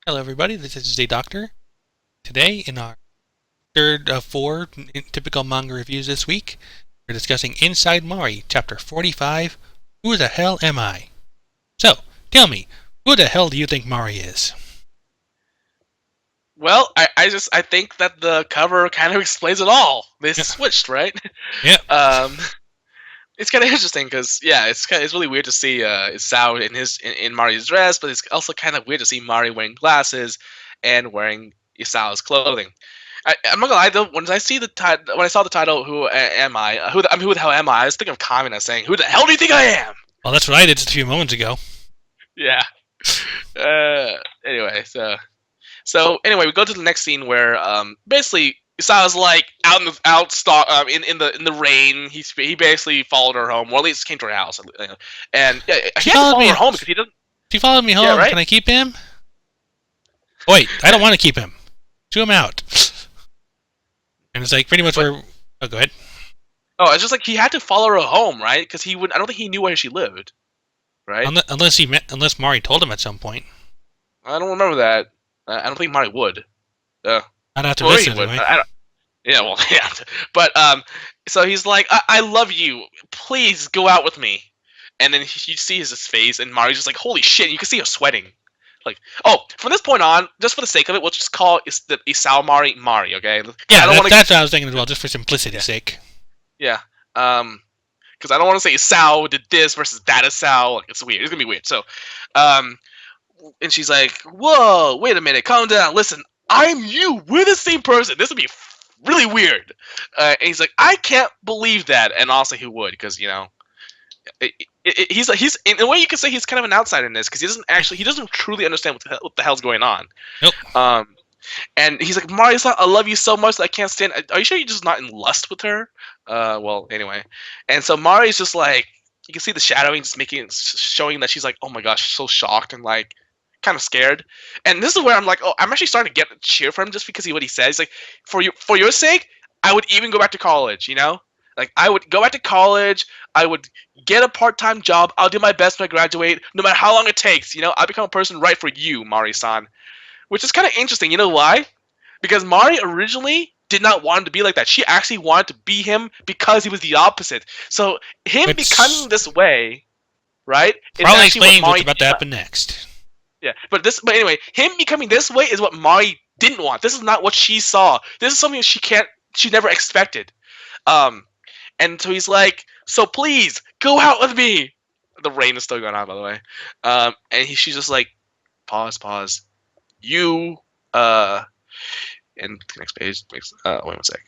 Hello, everybody. This is the Doctor. Today, in our third of four typical manga reviews this week, we're discussing Inside Mari, Chapter 45. Who the hell am I? So, tell me, who the hell do you think Mari is? Well, I think that the cover kind of explains it all. They Yeah. switched, right? Yep. Um, it's kind of interesting because it's really weird to see Sao in Mari's dress, but it's also kind of weird to see Mari wearing glasses and wearing Isao's clothing. I'm not gonna lie though. When I saw the title, "Who am I?" Who the hell am I? I was thinking of Kamina saying, "Who the hell do you think I am?" Well, that's what I did just a few moments ago. Yeah. Anyway, so anyway, we go to the next scene where basically Isao's like out in the in the rain. He basically followed her home, or at least came to her house, and yeah, She he had to followed follow me. her home because he doesn't. She followed me Yeah, home. right. Can I keep him? Oh, wait, I don't want to keep him. Chew him out. And it's like pretty much But where. Oh, go ahead. it's just like he had to follow her home, right? Because he would. I don't think he knew where she lived, right? Unless Mari told him at some point. I don't remember that. I don't think Mari would. Uh, I'd have to or he visit would. anyway. I don't. Yeah, well, yeah. But so he's like, I love you. Please go out with me. And then you see his face, and Mari's just like, holy shit! You can see her sweating. Like, oh, from this point on, just for the sake of it, we'll just call the Isao Mari, okay? Yeah, I don't want to. that's what I was thinking as well, just for simplicity's Yeah, sake. yeah. Because I don't want to say Isao did this versus that Isao. Like, it's weird. It's gonna be weird. So, um, and she's like, whoa, wait a minute, calm down. Listen, I'm you. We're the same person. This would be really weird. And he's like, I can't believe that. And also, he would, because he's in a way you could say he's kind of an outsider in this because he doesn't truly understand what the hell's going on. Nope. Um, and he's like, Mario, I love you so much that I can't stand. Are you sure you're just not in lust with her? Well, anyway, and so Mario's just like, you can see the shadowing just showing that she's like, oh my gosh, so shocked and like kind of scared. And this is where I'm like, oh, I'm actually starting to get a cheer for him just because what he says. He's like, for your sake, I would even go back to college. Like I would go back to college. I would get a part-time job. I'll do my best when I graduate, no matter how long it takes. I'll become a person right for you, Mari-san. Which is kind of interesting. You know why? Because Mari originally did not want to be like that. She actually wanted to be him because he was the opposite. So him Which becoming this way, right, is probably actually what explains what's Mari about to did not. happen next. Yeah, but anyway, him becoming this way is what Mari didn't want. This is not what she saw. This is something she never expected. Um, and so he's like, so please go out with me. The rain is still going on, by the way. She's just like, pause. You and the next page makes wait one sec.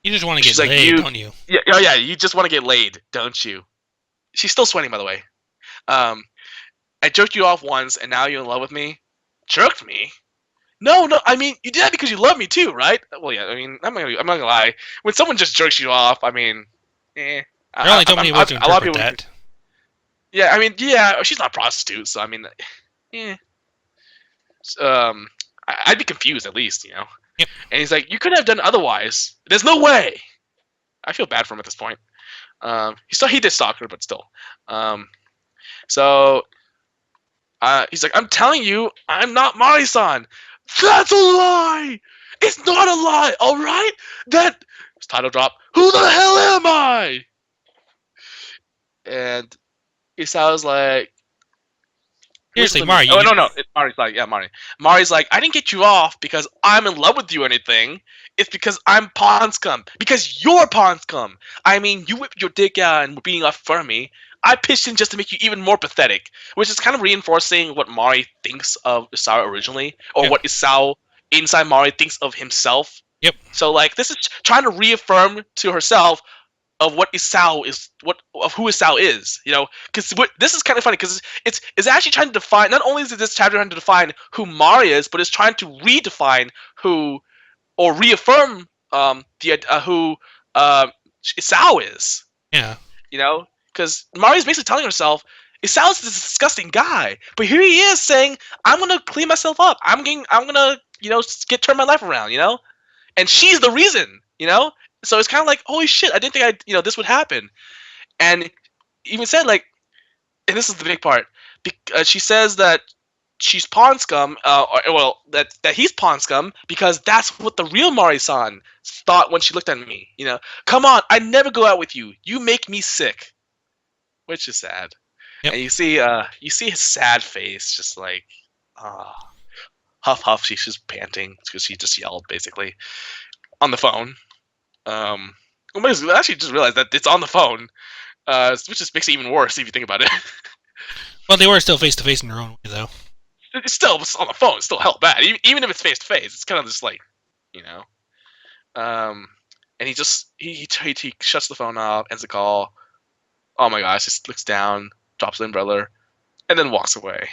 You just want to She's get like, laid, don't you? yeah, oh yeah, you just want to get laid, don't you? She's still sweating, by the way. Um, I jerked you off once, and now you're in love with me. Jerked me? No. I mean, you did that because you love me too, right? Well, yeah. I mean, I'm not gonna lie. When someone just jerks you off, I mean, eh. There are only so many ways to A lot of interpret people. that. Yeah, I mean, yeah. She's not a prostitute, so I mean, eh. I'd be confused at least. Yep. And he's like, you couldn't have done otherwise. There's no way. I feel bad for him at this point. He did stalk her, but still. So he's like, I'm telling you, I'm not Mari-san. That's a lie. It's not a lie. All right. That title drop. Who the hell am I? And Isao's like, Seriously, listen to me. Mari, Oh no. Mari's like, yeah, Mari. Mari's like, I didn't get you off because I'm in love with you or anything. It's because I'm pawn scum. Because you're pawn scum. I mean, you whipped your dick out and were beating off for me. I pitched in just to make you even more pathetic, which is kind of reinforcing what Mari thinks of Isao originally, or Yep. what Isao inside Mari thinks of himself. Yep. So like, this is trying to reaffirm to herself of what Isao is, of who Isao is, because this is kind of funny because it's actually trying to define. Not only is this chapter trying to define who Mari is, but it's trying to redefine who or reaffirm who Isao is. Yeah. Because Mari's basically telling herself Isao's this disgusting guy, but here he is saying, "I'm gonna clean myself up. I'm gonna turn my life around." And she's the reason. So it's kind of like, holy shit, I didn't think this would happen. And even said like, and this is the big part. She says that she's pawn scum. That he's pawn scum because that's what the real Mari-san thought when she looked at me. Come on, I never go out with you. You make me sick, which is sad. Yep. And you see his sad face, just like, ah, huff huff. She's just panting because she just yelled basically on the phone. I actually just realized that it's on the phone, which just makes it even worse if you think about it. Well, they were still face to face in their own way, though. It's still on the phone. It's still hell bad. Even if it's face to face, it's kind of just like, you know. And he shuts the phone off, ends the call. Oh my gosh! Just looks down, drops the umbrella, and then walks away.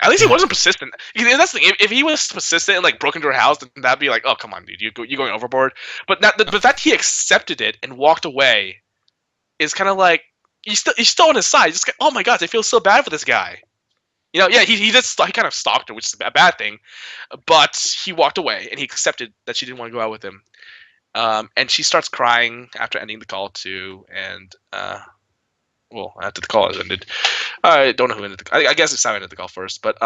At least he Yeah. wasn't persistent. That's the thing. If he was persistent and like broke into her house, then that'd be like, oh come on, dude, you're going overboard. But the fact he accepted it and walked away is kind of like he's still on his side. Just oh my gosh, I feel so bad for this guy. Yeah, he kind of stalked her, which is a bad thing. But he walked away and he accepted that she didn't want to go out with him. And she starts crying after ending the call too. And after the call has ended, I don't know who ended the call. I guess it's Sam ended the call first. But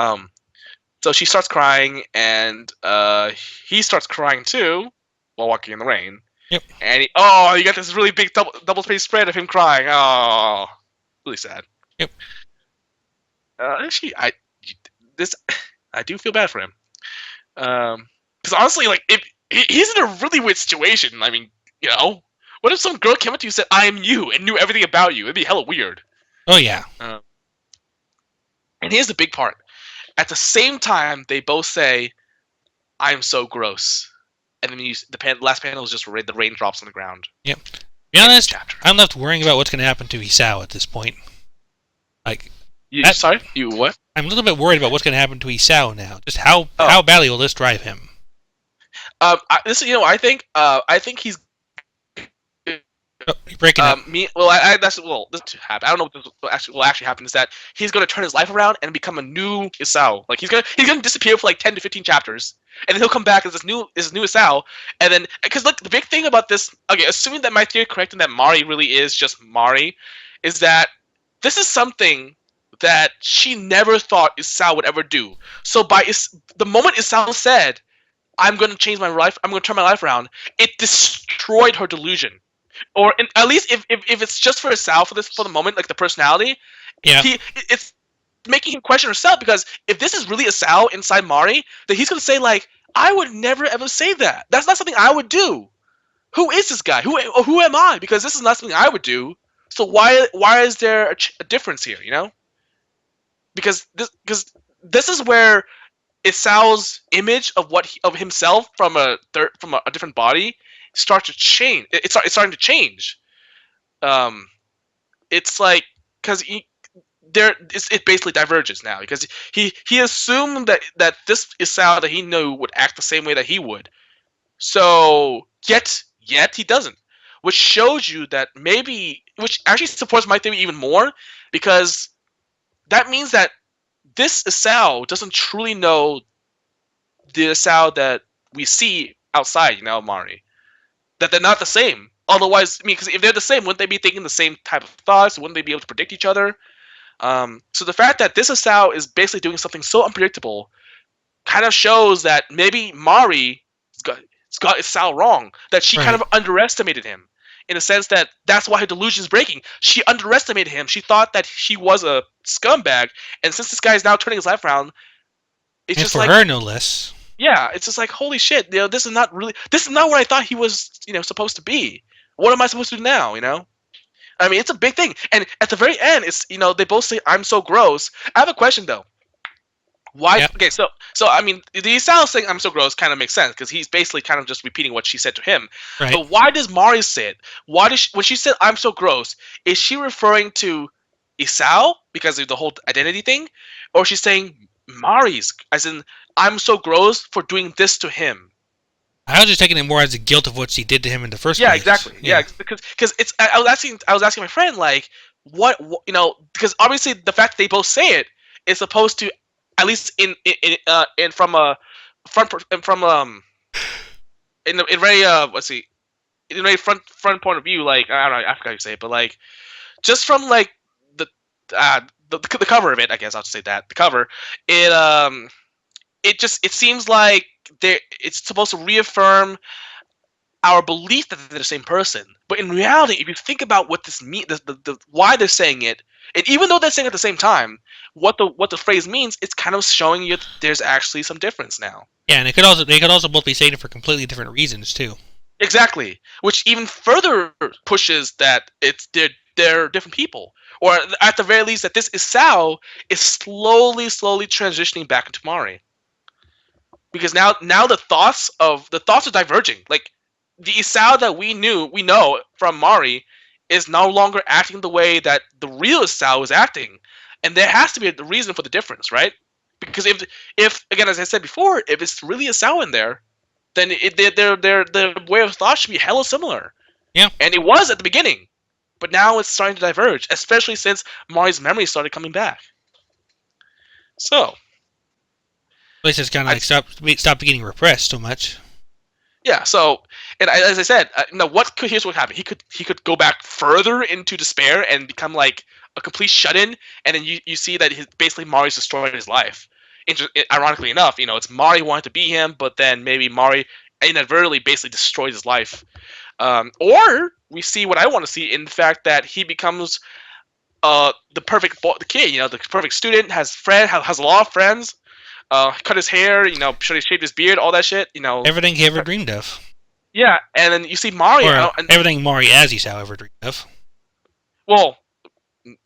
so she starts crying and he starts crying too while walking in the rain. Yep. And you got this really big double page spread of him crying. Oh, really sad. Yep. Actually, I do feel bad for him. Because honestly, like if he's in a really weird situation. I mean, what if some girl came up to you and said, "I am you," and knew everything about you? It'd be hella weird. Oh yeah. And here's the big part. At the same time, they both say, "I'm so gross," and then the last panel is just the raindrops on the ground. Yep. To be honest, I'm left worrying about what's going to happen to Isao at this point. Like, sorry, you what? I'm a little bit worried about what's going to happen to Isao now. Just how badly will this drive him? I think he's. You're breaking up. This happen. I don't know what will actually happen is that he's going to turn his life around and become a new Isao. Like he's gonna disappear for like 10 to 15 chapters, and then he'll come back as this new Isao. And then because look, the big thing about this, okay, assuming that my theory is correct and that Mari really is just Mari, is that this is something that she never thought Isao would ever do. So the moment Isao said, "I'm going to change my life, I'm going to turn my life around," it destroyed her delusion. Or at least if it's just for Isao for the moment, like the personality, Yeah. It's making him question herself, because if this is really Isao inside Mari, then he's gonna say like, "I would never ever say that. That's not something I would do. Who is this guy? Who am I? Because this is not something I would do. So why is there a difference here? Because this is where Isao's image of himself from a different body starts to change. It's starting to change. It's like because it basically diverges now, because he assumed that this Isao that he knew would act the same way that he would. So yet he doesn't, which shows you that which actually supports my theory even more, because that means that this Isao doesn't truly know the Isao that we see outside, Mari. That they're not the same. Otherwise, because if they're the same, wouldn't they be thinking the same type of thoughts? Wouldn't they be able to predict each other? So the fact that this Isao is basically doing something so unpredictable kind of shows that maybe Mari got Isao wrong. That she kind of underestimated him. In a sense that's why her delusion is breaking. She underestimated him. She thought that he was a scumbag, and since this guy is now turning his life around, it's and just for like her, no less. Yeah, it's just like, holy shit, this is not what I thought he was, supposed to be. What am I supposed to do now, I mean, it's a big thing. And at the very end, it's, they both say, "I'm so gross." I have a question though. Why? Yep. Okay, so I mean, the Isao saying "I'm so gross" kind of makes sense, because he's basically kind of just repeating what she said to him. Right. But why does Mari say it? Why does when she said "I'm so gross"? Is she referring to Isao because of the whole identity thing, or she's saying Mari's, as in "I'm so gross for doing this to him"? I was just taking it more as the guilt of what she did to him in the first place. Yeah, exactly. Yeah, because it's. I was asking my friend like, what because obviously the fact that they both say it is supposed to, at least in from a in very let's see, in a very front point of view, like I don't know, I forgot how you say it, but like just from like the the cover of it, I guess I'll just say that the cover, it seems like it's supposed to reaffirm our belief that they're the same person. But in reality, if you think about what this means, why they're saying it, and even though they're saying it at the same time, what the phrase means, it's kind of showing you that there's actually some difference now. Yeah, and they could also both be saying it for completely different reasons too. Exactly, which even further pushes that they're different people, or at the very least that this Isao is slowly transitioning back into Mari. Because now the thoughts are diverging. Like the Isao that we know from Mari is no longer acting the way that the real Isao is acting, and there has to be a reason for the difference, right? Because if again, as I said before, if it's really Isao in there, then their way of thought should be hella similar. Yeah, And it was at the beginning, but now it's starting to diverge, especially since Mari's memory started coming back. So at least it's kind of like stop getting repressed so much. yeah, so and as I said, no. Here's what happened. He could go back further into despair and become like a complete shut-in, and then you see that basically Mari's destroyed his life. Ironically enough, it's Mari wanted to be him, but then maybe Mari inadvertently basically destroyed his life. Or we see what I want to see in the fact that he becomes the perfect the kid, the perfect student, has a lot of friends. Cut his hair, shaved his beard, all that shit, Everything he ever dreamed of. Yeah, and then you see Mari, Or everything Mari as Isao ever dreamed of. well,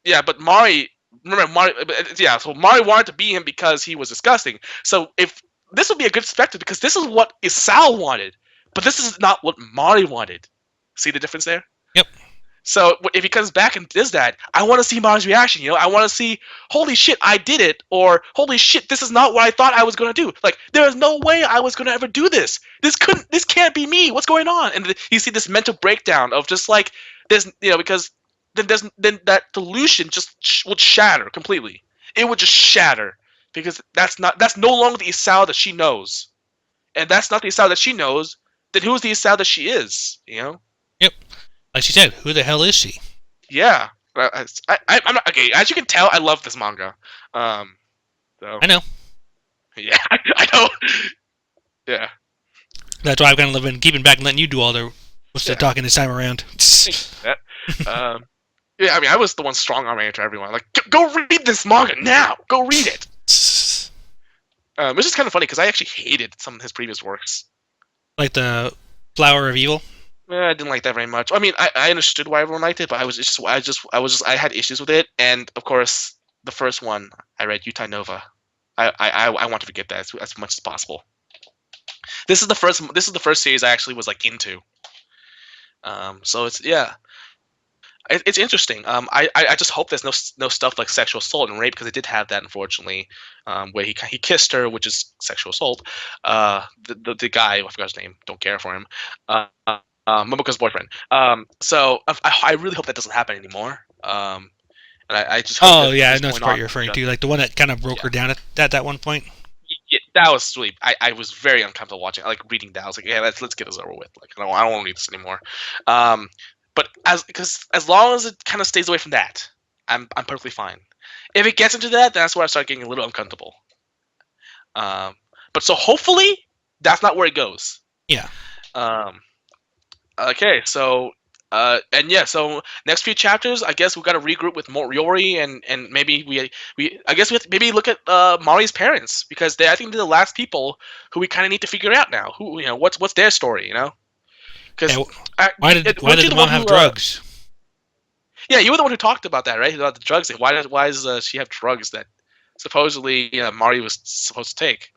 yeah, but Mari, remember Mari, yeah, so Mari wanted to be him because he was disgusting. So if this would be a good perspective because this is what Isao wanted, but this is not what Mari wanted. See the difference there? Yep. So if he comes back and does that, I want to see Mari's reaction. I want to see, holy shit, I did it, or holy shit, this is not what I thought I was gonna do. Like there is no way I was gonna ever do this. This can't be me. What's going on? And you see this mental breakdown of just like there's because then that delusion just would shatter completely. It would just shatter because that's no longer the Isao that she knows, and that's not the Isao that she knows. Then who's the Isao that she is? Yep. Like she said, who the hell is she? Yeah, I'm not okay. As you can tell, I love this manga. So I know. yeah, I know. Yeah, That's why I've kind of been keeping back and letting you do all the talking this time around. yeah. I mean, I was the one strong arming to everyone. Like, go read this manga now. Go read it. Which is kind of funny because I actually hated some of his previous works. Like the Flower of Evil. I didn't like that very much. I mean, I understood why everyone liked it, but I had issues with it. And of course, the first one I read, Yutai Nova. I want to forget that as much as possible. This is the first series I actually was like into. So it's interesting. I just hope there's no stuff like sexual assault and rape because it did have that unfortunately, where he kissed her, which is sexual assault. The guy, I forgot his name. Don't care for him. Momoko's boyfriend. So I really hope that doesn't happen anymore. And I just hope Oh yeah, I know it's part you're referring to, like the one that kind of broke her down at that one point. Yeah, that was sweet. I was very uncomfortable watching. Like reading that, I was like, yeah, let's get this over with. Like I don't want to read this anymore. But as long as it kind of stays away from that, I'm perfectly fine. If it gets into that, that's where I start getting a little uncomfortable. But so hopefully that's not where it goes. Yeah. Okay, so so next few chapters, I guess we got to regroup with Moriori and maybe I guess we have to maybe look at Mari's parents because I think they're the last people who we kind of need to figure out now. Who what's their story, Because why did the mom have drugs? Yeah, you were the one who talked about that, right? About the drugs. Why does she have drugs that supposedly Mari was supposed to take?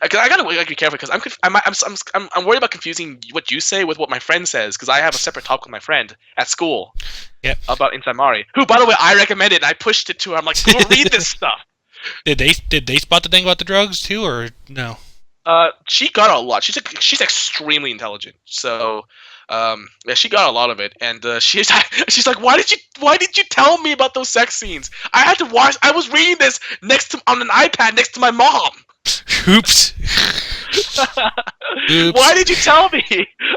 I gotta be careful because I'm worried about confusing what you say with what my friend says because I have a separate talk with my friend at school. Yep. About Inside Mari, who by the way I recommended and I pushed it to her. I'm like, go read this stuff. Did they spot the thing about the drugs too, or no? She got a lot. She's extremely intelligent, so yeah, she got a lot of it, and she's like, why did you tell me about those sex scenes? I had to watch. I was reading this on an iPad next to my mom. Oops. Oops. Why did you tell me?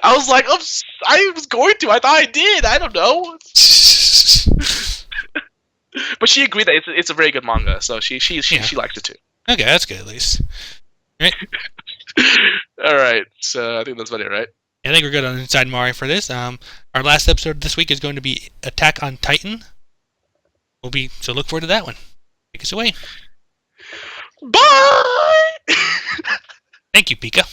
I was like, I was going to. I thought I did. I don't know. But she agreed that it's a very good manga, so she Yeah. liked it too. Okay, that's good at least. All right. All right, so I think that's about it, right? I think we're good on Inside Mari for this. Our last episode this week is going to be Attack on Titan. So look forward to that one. Take us away. Bye. Thank you, Pika.